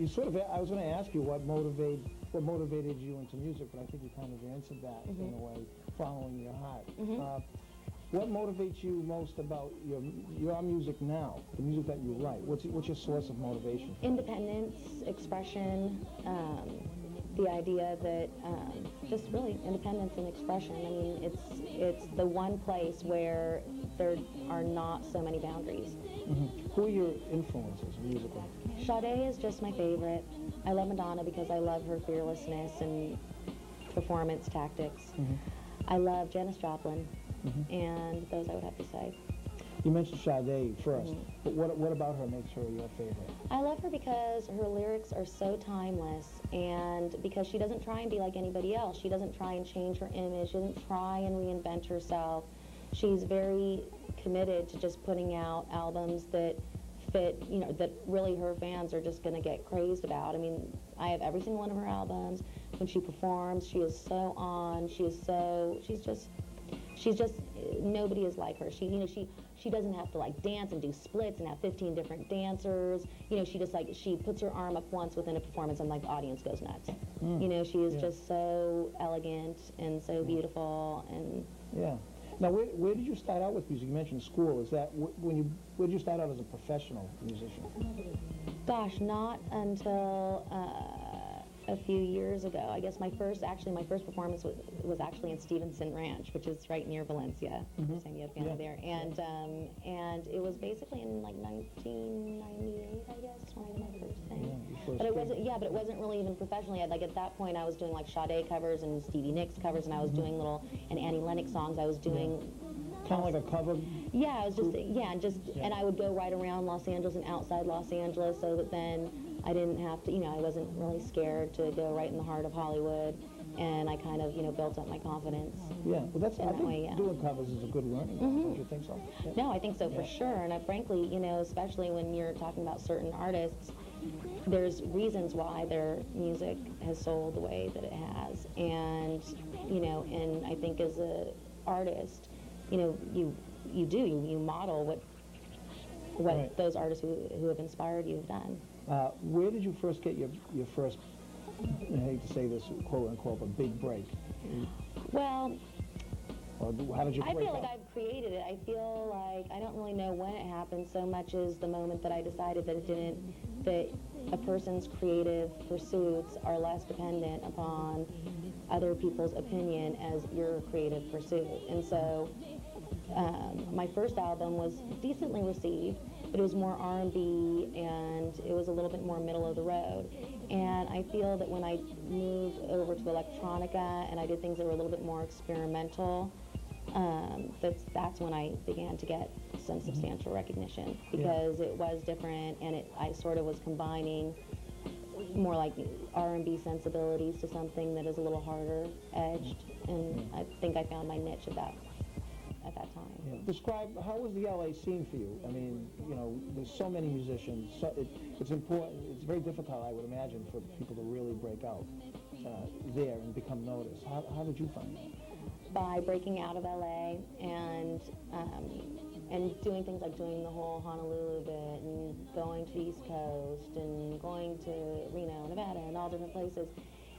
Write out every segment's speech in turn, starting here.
you sort of, I was going to ask you what motivated you into music, but I think you kind of answered that in a way, following your heart. What motivates you most about your music now, the music that you write? What's your source of motivation? Independence, expression, the idea that just really independence and expression. I mean, it's the one place where there are not so many boundaries. Who are your influences musically? Sade is just my favorite. I love Madonna because I love her fearlessness and performance tactics. I love Janis Joplin, and those I would have to say. You mentioned Sade first, but what about her makes her your favorite? I love her because her lyrics are so timeless, and because she doesn't try and be like anybody else. She doesn't try and change her image. She doesn't try and reinvent herself. She's very committed to just putting out albums that fit, that really her fans are just going to get crazed about. I mean, I have every single one of her albums. When she performs, she is so on. She's just, nobody is like her. She doesn't have to like dance and do splits and have 15 different dancers. She puts her arm up once within a performance and like the audience goes nuts. She is just so elegant and so beautiful and. Yeah. Now, where did you start out with music? You mentioned school. Is that where did you start out as a professional musician? Gosh, not until a few years ago. I guess my first performance was actually in Stevenson Ranch, which is right near Valencia. Saying you have family there, and it was basically in like 1998, I guess, when I did my first thing. But it wasn't really even professionally. Like at that point, I was doing like Sade covers and Stevie Nicks covers, and I was doing little Annie Lennox songs. I was doing. Kind of like a cover? Yeah, I was and I would go right around Los Angeles and outside Los Angeles so that then I didn't have to, I wasn't really scared to go right in the heart of Hollywood, and I kind of, built up my confidence. Yeah, well I think doing covers is a good learning. Don't you think so? Yeah. No, I think so for sure, and frankly, especially when you're talking about certain artists, there's reasons why their music has sold the way that it has, and, and I think as an artist, you model what those artists who have inspired you have done. Where did you first get your first, I hate to say this, quote unquote, a big break? Well, or how did you break I feel out? like I've created it. I feel like I don't really know when it happened so much as the moment that I decided that a person's creative pursuits are less dependent upon other people's opinion as your creative pursuit. And so my first album was decently received, but it was more R&B and it was a little bit more middle of the road. And I feel that when I moved over to electronica and I did things that were a little bit more experimental, that's when I began to get some substantial recognition, because it was different, and I sort of was combining more like R&B sensibilities to something that is a little harder edged, and I think I found my niche at that time. Yeah. Describe, how was the LA scene for you? I mean, there's so many musicians. So it's important. It's very difficult, I would imagine, for people to really break out there and become noticed. How did you find that? By breaking out of LA and doing things like doing the whole Honolulu bit and going to the East Coast and going to Reno, Nevada, and all different places.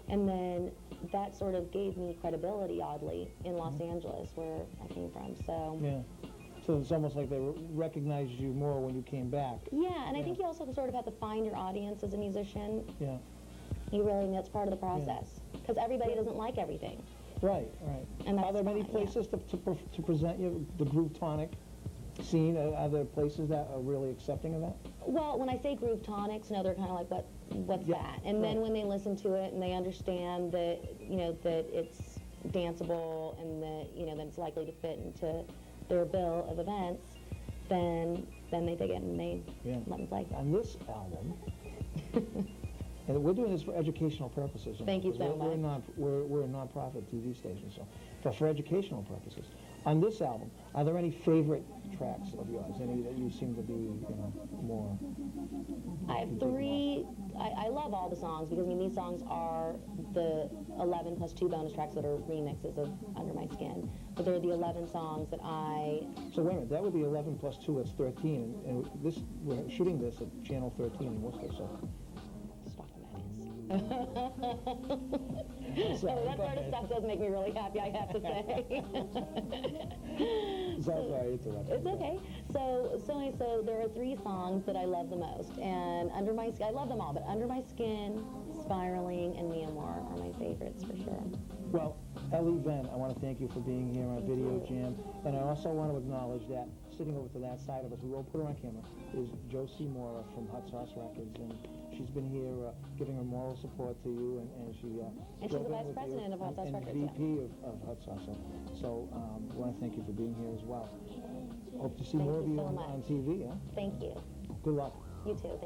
And then that sort of gave me credibility, oddly, in Los Angeles, where I came from. So so it's almost like they recognized you more when you came back. Yeah, and I think you also sort of have to find your audience as a musician. Yeah. That's part of the process, because everybody doesn't like everything. Right. And are there many places to present you the groove tonic scene? Are there places that are really accepting of that? Well, when I say groove tonics, they're kind of like, what's that? And then when they listen to it and they understand that, that it's danceable and that, that it's likely to fit into their bill of events, then they dig it and they let me play. On this album, and we're doing this for educational purposes. Thank you so much. We're a non-profit TV station, so for educational purposes. On this album, are there any favorite tracks of yours? Any that you seem to be, more? I have three. I love all the songs, because these songs are the 11 plus 2 bonus tracks that are remixes of Under My Skin. But they're the 11 songs that I. So wait a minute, that would be 11 plus 2. That's 13, and we're shooting this at Channel 13 in Worcester. So. Sorry, that go sort of ahead. stuff does make me really happy, I have to say. Sorry, I interrupted. It's okay. So there are 3 songs that I love the most, and Under My Skin, I love them all, but Under My Skin, Spiraling, and Me More are my favorites for sure. Well, Ellie Venn, I want to thank you for being here on Video Jam, and I also want to acknowledge that sitting over to that side of us, we won't put her on camera, is Josie Mora from Hot Sauce Records, and she's been here giving her moral support to you, and she she's the vice president of Hot Sauce Records, and VP of Hot Sauce. So I want to thank you for being here as well. Hope to see Thank more of you you so on much. TV. Huh? Thank you. Good luck. You too.